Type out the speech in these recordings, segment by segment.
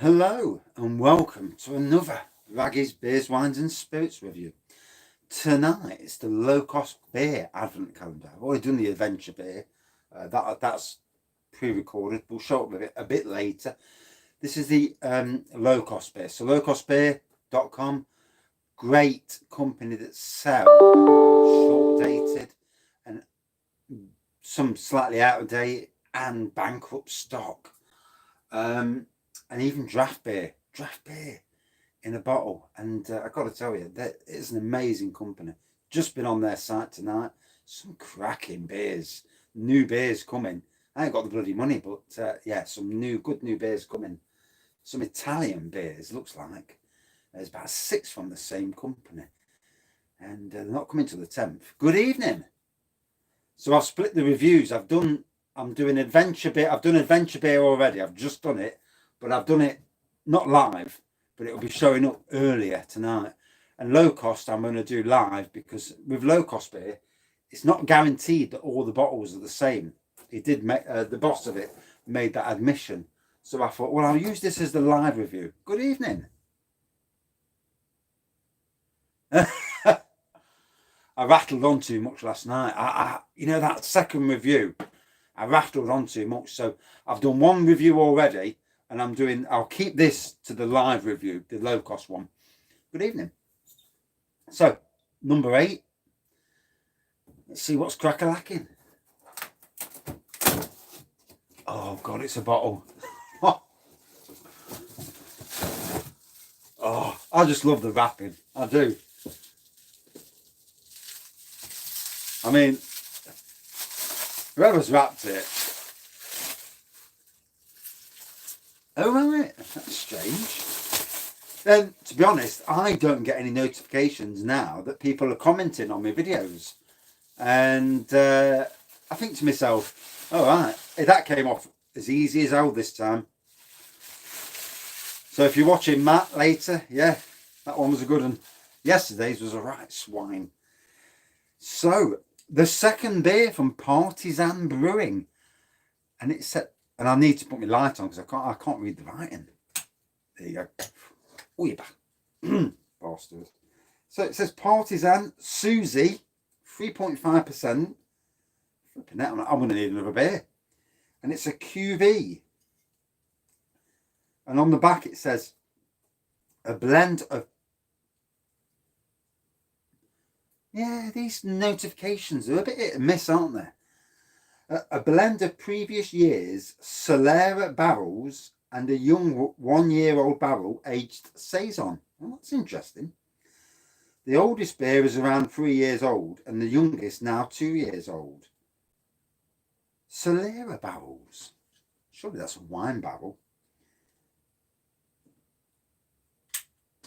Hello and welcome to another Raggy's Beers, Wines and Spirits review. Tonight it's the Lowcost Beer Advent Calendar. I've already done the Adventure Beer. That's pre-recorded. We'll show up with it a bit later. This is the Lowcost Beer. So lowcostbeer.com, great company that sell short-dated and some slightly out of date and bankrupt stock. And even draft beer in a bottle. And I've got to tell you, that it's an amazing company. Just been on their site tonight. Some cracking beers, new beers coming. I ain't got the bloody money, but yeah, some good new beers coming. Some Italian beers, looks like. There's about 6 from the same company. And they're not coming till the 10th. Good evening. So I've split the reviews. I'm doing Adventure Beer. I've done Adventure Beer already. I've just done it. But I've done it not live, but it'll be showing up earlier tonight. And low cost, I'm going to do live because with low cost beer, it's not guaranteed that all the bottles are the same. He did make the boss of it made that admission. So I thought, well, I'll use this as the live review. Good evening. I rattled on too much last night. You know, that second review, I rattled on too much. So I've done one review already. And I'll keep this to the live review, the low cost one. Good evening. So, number 8. Let's see what's crack-a-lacking. Oh, God, it's a bottle. Oh, I just love the wrapping. I do. I mean, whoever's wrapped it. Oh, right, that's strange. Then, to be honest, I don't get any notifications now that people are commenting on my videos. And I think to myself, all right, that came off as easy as hell this time. So if you're watching Matt later, yeah, that one was a good one. Yesterday's was a right swine. So, the second beer from Partizan Brewing. And it said... And I need to put my light on because I can't read the writing. There you go. Oh, you're back. Bastard. So it says Partizan, Susie, 3.5%. Flipping that, I'm going to need another beer. And it's a Cuvee. And on the back it says a blend of... Yeah, these notifications are a bit hit and miss, aren't they? A blend of previous years' Solera barrels and a young 1-year-old barrel aged Saison. Well, that's interesting. The oldest beer is around 3 years old and the youngest now 2 years old. Solera barrels. Surely that's a wine barrel.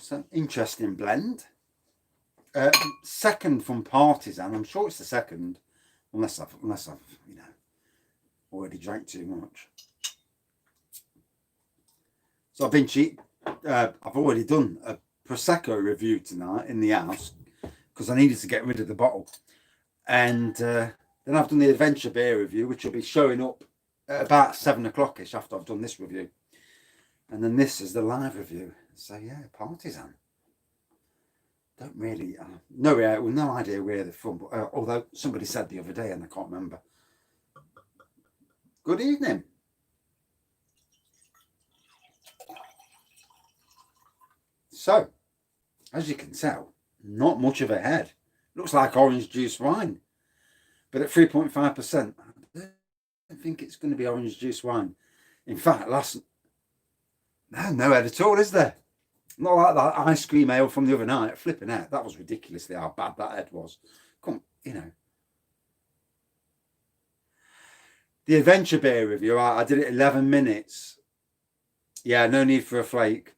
So, interesting blend. Second from Partizan. I'm sure it's the second. Unless I've, you know, already drank too much. So I've been cheap. I've already done a Prosecco review tonight in the house because I needed to get rid of the bottle. And then I've done the Adventure Beer review, which will be showing up at about 7 o'clock-ish after I've done this review. And then this is the live review. So yeah, Partizan. Don't really, no idea where they're from, but, although somebody said the other day and I can't remember. Good evening. So, as you can tell, not much of a head. Looks like orange juice wine. But at 3.5%, I don't think it's going to be orange juice wine. In fact, no head at all, is there? Not like that ice cream ale from the other night. Flipping out. That was ridiculously how bad that head was. Come, you know. The Adventure Beer review, I did it 11 minutes. Yeah, no need for a flake.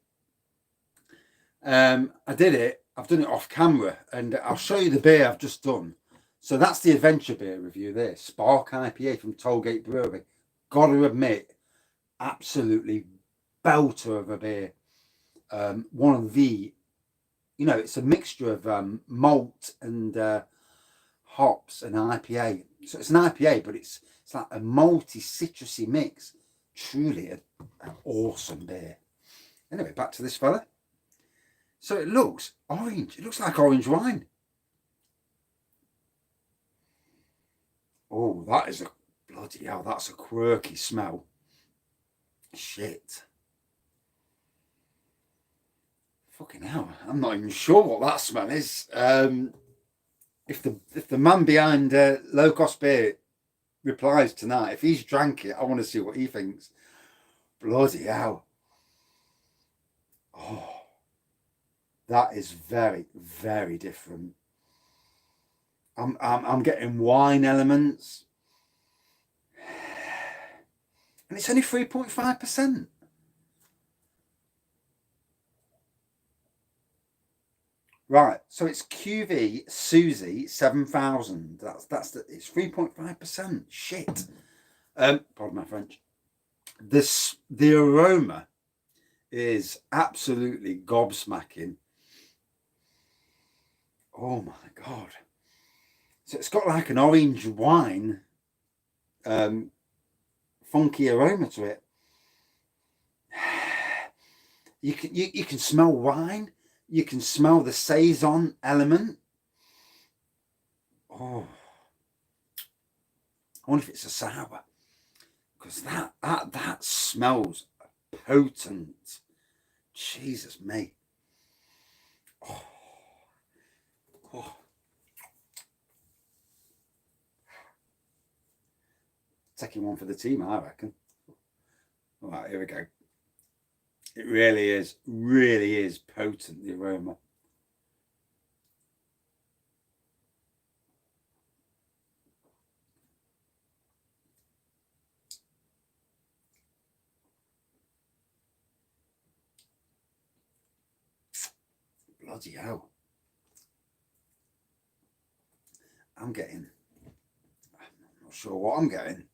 I did it. I've done it off camera. And I'll show you the beer I've just done. So that's the Adventure Beer review there. Spark IPA from Tollgate Brewery. Got to admit, absolutely belter of a beer. One of the, you know, it's a mixture of malt and hops and IPA. So it's an IPA, but it's like a malty, citrusy mix. Truly an awesome beer. Anyway, back to this fella. So it looks orange. It looks like orange wine. Oh, that is a bloody hell. That's a quirky smell. Shit. Fucking hell. I'm not even sure what that smell is. If the man behind Lowcostbeer replies tonight, if he's drank it, I want to see what he thinks. Bloody hell. Oh, that is very, very different. I'm getting wine elements. And it's only 3.5%. Right, so it's Cuvee Susie 7000. It's 3.5%. Shit. Pardon my French. The aroma is absolutely gobsmacking. Oh my god. So it's got like an orange wine funky aroma to it. You can smell wine. You can smell the Saison element. Oh, I wonder if it's a sour, because that smells potent. Jesus me. Oh. Oh. Taking one for the team, I reckon. All right, here we go. It really is potent, the aroma. Bloody hell. I'm not sure what I'm getting.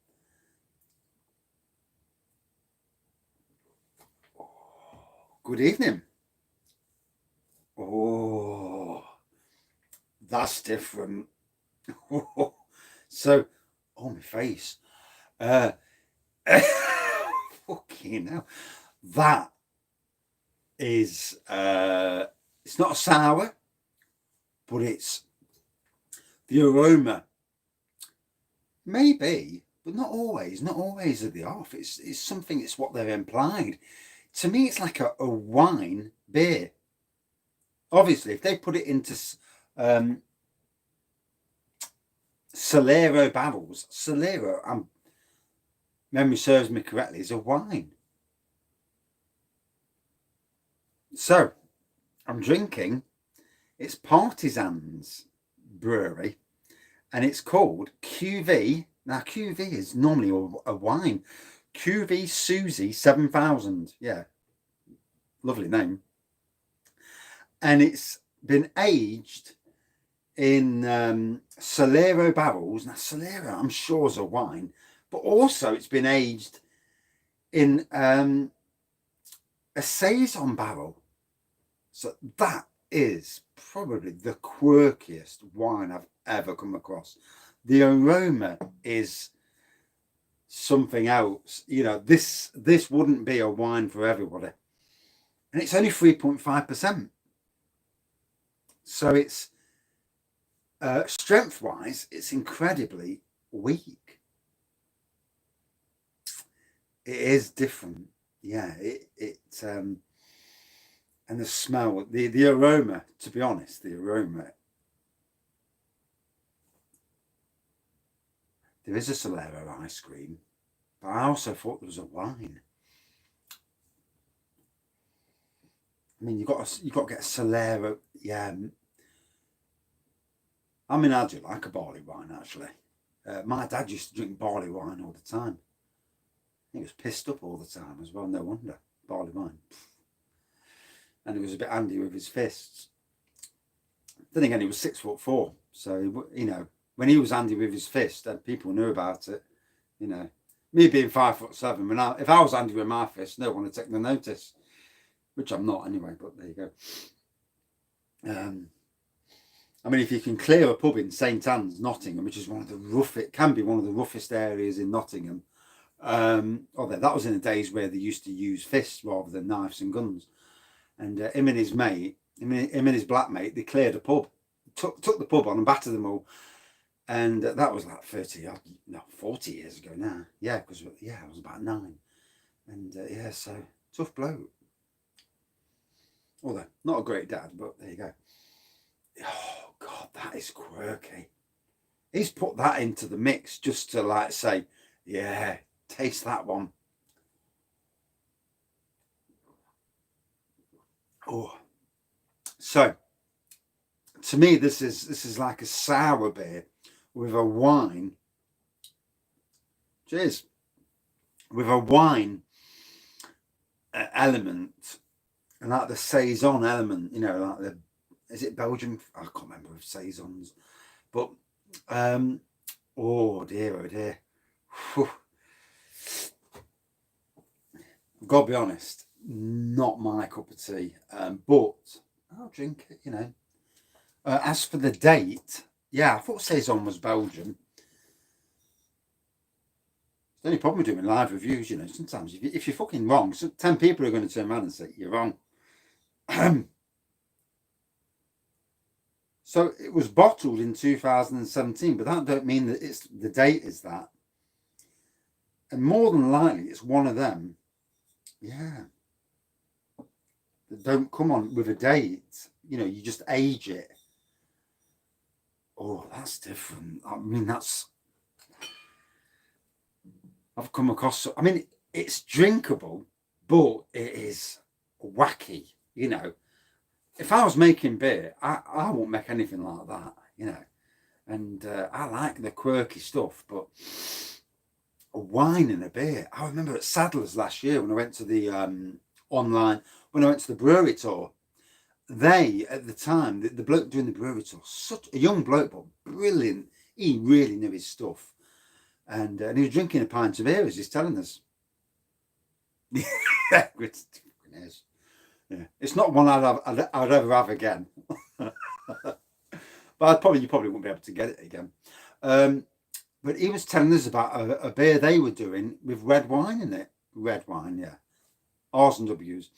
Oh, good evening. Oh, that's different. So, oh, my face. Fucking hell. That is, it's not a sour, but it's the aroma. Maybe, but not always. Not always are they off. It's something. It's what they're implied. To me, it's like a wine beer. Obviously, if they put it into Solera barrels, Solera, memory serves me correctly, is a wine. So, I'm drinking. It's Partizan's brewery, and it's called Cuvee. Now, Cuvee is normally a wine. Cuvee Susie 7000. Yeah, lovely name. And it's been aged in Solera barrels. Now, Solera, I'm sure, is a wine, but also it's been aged in a Saison barrel. So that is probably the quirkiest wine I've ever come across. The aroma is something else. You know, this wouldn't be a wine for everybody. And it's only 3.5%. So it's strength-wise, it's incredibly weak. It is different. Yeah, and the smell, the aroma, to be honest, the aroma. There is a Solera ice cream, but I also thought there was a wine. I mean, you've got to get a Solera. Yeah. I mean, I do like a barley wine, actually. My dad used to drink barley wine all the time. He was pissed up all the time as well, no wonder. Barley wine. And he was a bit handy with his fists. Then again, he was 6'4", so, you know, when he was handy with his fist, and people knew about it, you know. Me being 5'7", if I was handy with my fist, no one would take the notice, which I'm not anyway, but there you go. I mean, if you can clear a pub in St Anne's, Nottingham, which is can be one of the roughest areas in Nottingham, Although that was in the days where they used to use fists rather than knives and guns. And him and his mate, him and his black mate, they cleared a pub, took the pub on and battered them all. And that was like 40 years ago now. Yeah, because I was about 9. And so tough bloke. Although not a great dad, but there you go. Oh God, that is quirky. He's put that into the mix just to like say, yeah, taste that one. Oh, so to me, this is like a sour beer with a wine. Cheers. With a wine element and like the Saison element, like the, is it Belgian? I can't remember if Saisons, but oh dear. Whew. Gotta be honest, not my cup of tea, but I'll drink it, as for the date, yeah, I thought Saison was Belgian. The only problem with doing live reviews, sometimes if you're fucking wrong, 10 people are going to turn around and say you're wrong. So it was bottled in 2017, but that don't mean that it's the date is that. And more than likely, it's one of them, that don't come on with a date. You just age it. Oh, that's different. I mean, I've come across. I mean, it's drinkable, but it is wacky. If I was making beer, I won't make anything like that. And I like the quirky stuff, but a wine and a beer. I remember at Sadler's last year when I went to the when I went to the brewery tour. They at the time, the bloke doing the brewery tour, such a young bloke, but brilliant. He really knew his stuff. And he was drinking a pint of beer as he's telling us. Yeah, it's not one I'd ever have again. But you probably won't be able to get it again. But he was telling us about a beer they were doing with red wine in it. Red wine, yeah. R's and W's.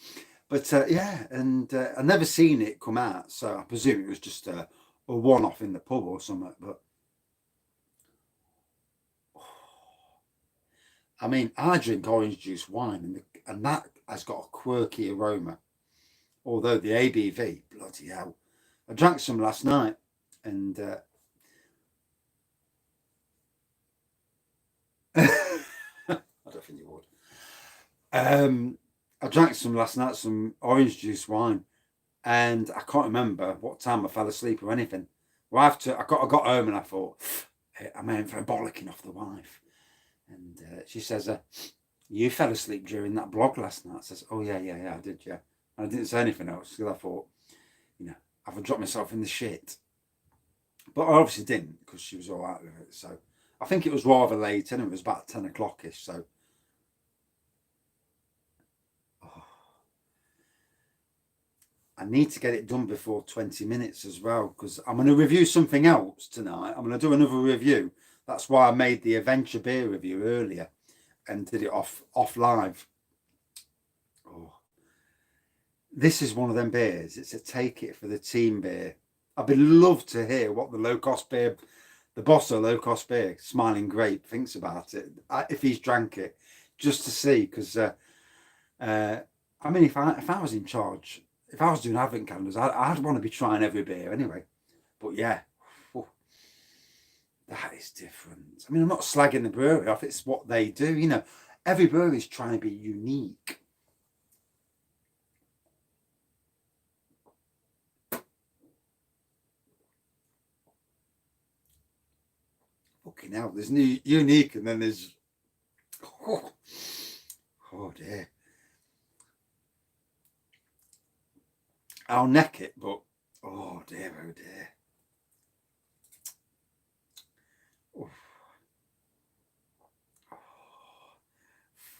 But and I've never seen it come out, so I presume it was just a one-off in the pub or something. But I mean, I drink orange juice wine, and that has got a quirky aroma. Although the ABV, bloody hell, I drank some last night, and I don't think you would. I drank some last night, some orange juice wine, and I can't remember what time I fell asleep or anything. Well, I got home and I thought, hey, I'm in for a bollocking off the wife. And she says, you fell asleep during that blog last night. I says, oh, yeah, I did, yeah. And I didn't say anything else because I thought, I've dropped myself in the shit. But I obviously didn't because she was all right with it. So I think it was rather late and it was about 10 o'clock-ish. So I need to get it done before 20 minutes as well because I'm going to review something else tonight. I'm going to do another review. That's why I made the Adventure Beer review earlier and did it off live. Oh, this is one of them beers. It's a take it for the team beer. I'd be love to hear what the Lowcostbeer, the boss of Lowcostbeer, Smiling Grape, thinks about it. If he's drank it, just to see, because I mean, if I was in charge, if I was doing advent calendars, I'd want to be trying every beer anyway. But yeah, that is different. I mean, I'm not slagging the brewery off. It's what they do. Every brewery is trying to be unique. Fucking hell, there's new unique and then there's oh dear. I'll neck it, but oh dear. Oh,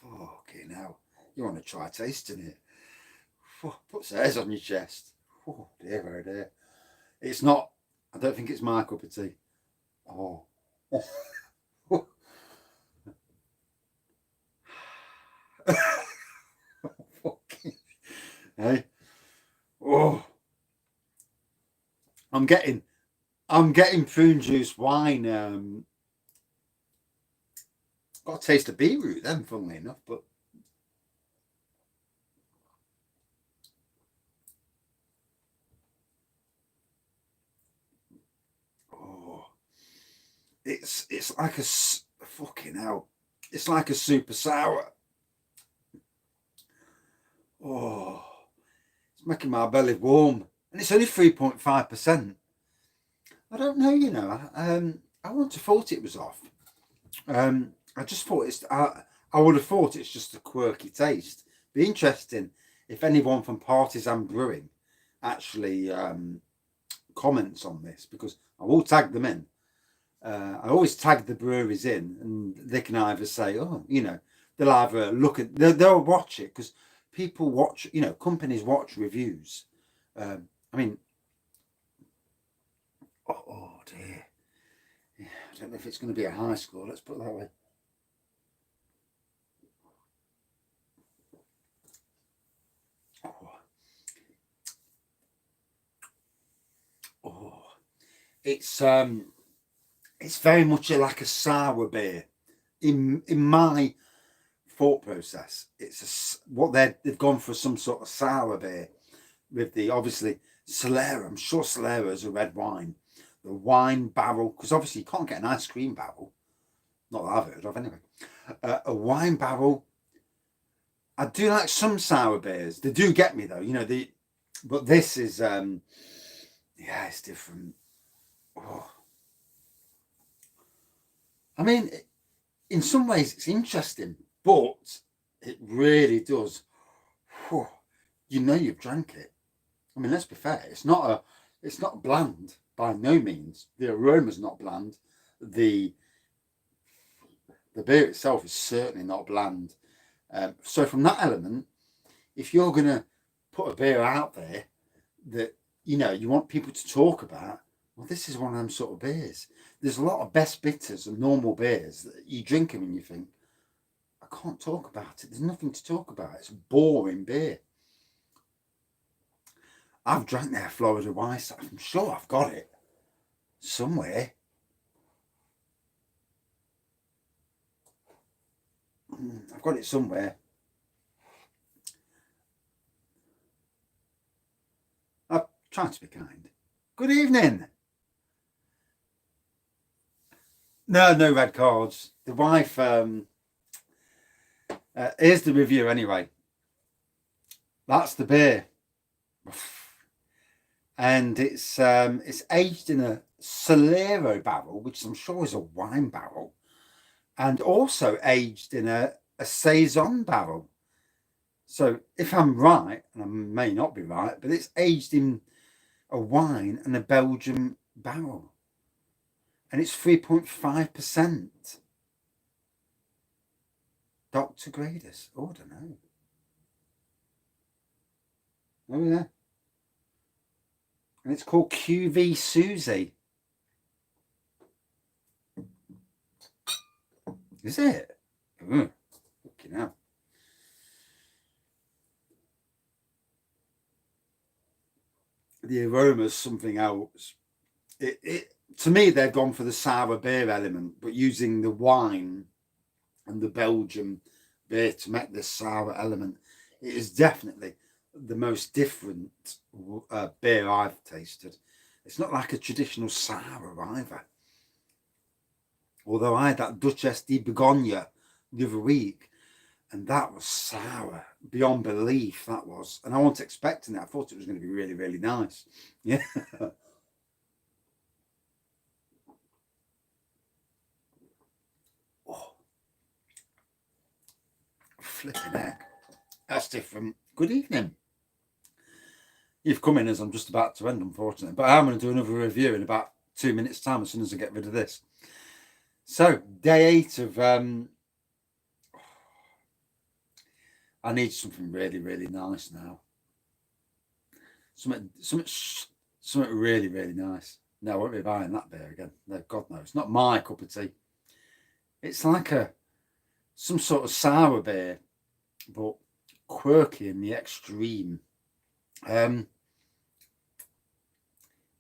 fucking hell. You want to try tasting it? Puts hairs on your chest. Oh dear. It's not, I don't think it's my cup of tea. Oh. Fucking, hey. Oh, I'm getting prune juice wine. Got a taste of beetroot then, funnily enough, but oh, it's like a fucking hell. It's like a super sour. Oh, it's making my belly warm, and it's only 3.5%. I don't know, you know. I wouldn't have thought it was off. I just thought I would have thought it's just a quirky taste. Be interesting if anyone from Partizan Brewing actually comments on this, because I will tag them in. I always tag the breweries in, and they can either say, oh, you know, they'll either look at, they'll watch it, because people watch, you know, companies watch reviews. I mean, oh dear. Yeah, I don't know if it's going to be a high score. Let's put it that way. Oh, oh. It's very much like a sour beer. In my thought process, it's what they've gone for, some sort of sour beer with the, obviously, Solera. I'm sure Solera is a red wine. The wine barrel, because obviously you can't get an ice cream barrel. Not that I've heard of, anyway. A wine barrel. I do like some sour beers. They do get me though, you know. But this is, yeah, it's different. Oh. I mean, in some ways it's interesting, but it really does. Whew, you know, you've drank it. I mean, let's be fair. It's not bland by no means. The aroma's not bland. The beer itself is certainly not bland. So from that element, if you're going to put a beer out there that, you know, you want people to talk about, well, this is one of them sort of beers. There's a lot of best bitters and normal beers that you drink them and you think, I can't talk about it. There's nothing to talk about. It's a boring beer. I've drank their Florida Weiss. I'm sure I've got it somewhere. I've got it somewhere. I'm trying to be kind. Good evening. No red cards. The wife, here's the review anyway. That's the beer. And it's aged in a Solera barrel, which I'm sure is a wine barrel, and also aged in a Saison barrel. So if I'm right, and I may not be right, but it's aged in a wine and a Belgian barrel. And it's 3.5%. Dr. Gradus. Oh, I don't know. Oh, yeah. And it's called Cuvee Susie. Is it? Fucking hell. The aroma is something else. To me, they've gone for the sour beer element, but using the wine and the Belgian beer to make this sour element. It is definitely the most different beer I've tasted. It's not like a traditional sour either. Although I had that Duchess de Bourgogne the other week, and that was sour beyond belief. That was, and I wasn't expecting it. I thought it was going to be really, really nice. Yeah. Oh, flipping heck, that's different. Good evening. You've come in as I'm just about to end, unfortunately, but I'm going to do another review in about 2 minutes' time as soon as I get rid of this. So, day 8 of I need something really, really nice now. Something really, really nice. No, I won't be buying that beer again. No, God no, it's not my cup of tea. It's like some sort of sour beer. but quirky in the extreme.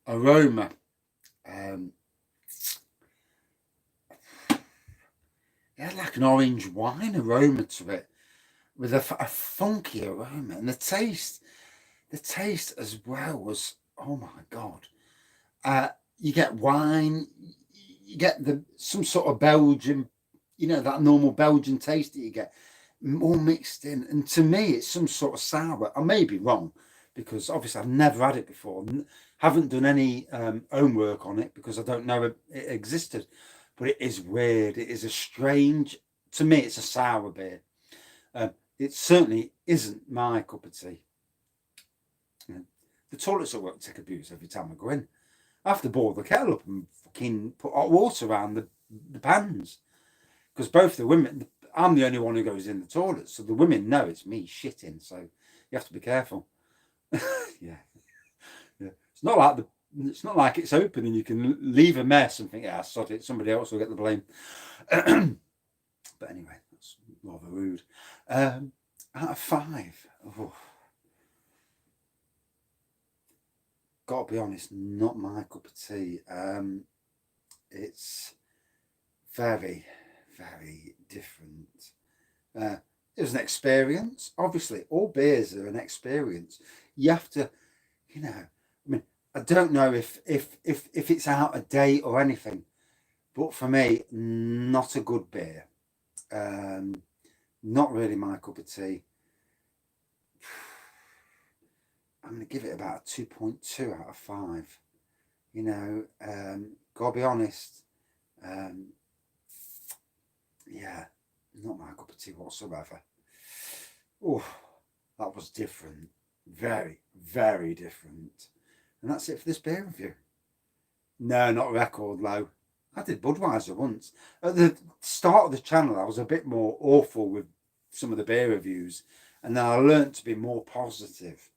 Aroma. It had like an orange wine aroma to it, with a funky aroma, and the taste as well was, oh my god. You get wine, you get some sort of Belgian, that normal Belgian taste that you get, all mixed in. And to me, it's some sort of sour. I may be wrong, because obviously I've never had it before. Haven't done any homework on it because I don't know it existed. But it is weird. It is a strange, to me, it's a sour beer. It certainly isn't my cup of tea. The toilets at work take abuse every time I go in. I have to boil the kettle up and fucking put hot water around the pans. Because both the women, I'm the only one who goes in the toilet, so the women know it's me shitting, so you have to be careful. Yeah. It's not like it's open and you can leave a mess and think, sod it, somebody else will get the blame. But anyway, that's rather rude. Out of 5, gotta be honest, not my cup of tea. It's very, very different. It was an experience. Obviously, all beers are an experience. You have to, I don't know if it's out of date or anything, but for me, not a good beer. Not really my cup of tea. I'm going to give it about a 2.2 out of 5. Gotta be honest. Yeah, not my cup of tea whatsoever. Oh, that was different. Very, very different. And that's it for this beer review. No, not record low. I did Budweiser once. At the start of the channel, I was a bit more awful with some of the beer reviews. And then I learned to be more positive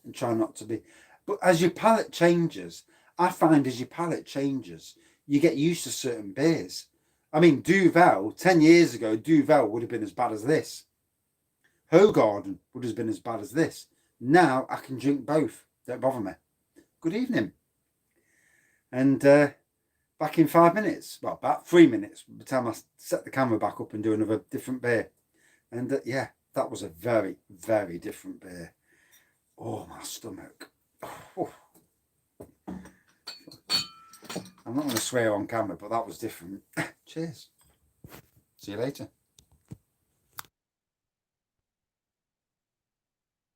and try not to be. But as your palate changes, I find as your palate changes, you get used to certain beers. I mean, Duvel, 10 years ago, Duvel would have been as bad as this. Hoegaarden would have been as bad as this. Now I can drink both. Don't bother me. Good evening. And back in 5 minutes. Well, about 3 minutes by the time I set the camera back up and do another different beer. And yeah, that was a very, very different beer. Oh, my stomach. Oh. I'm not going to swear on camera, but that was different. Cheers. See you later.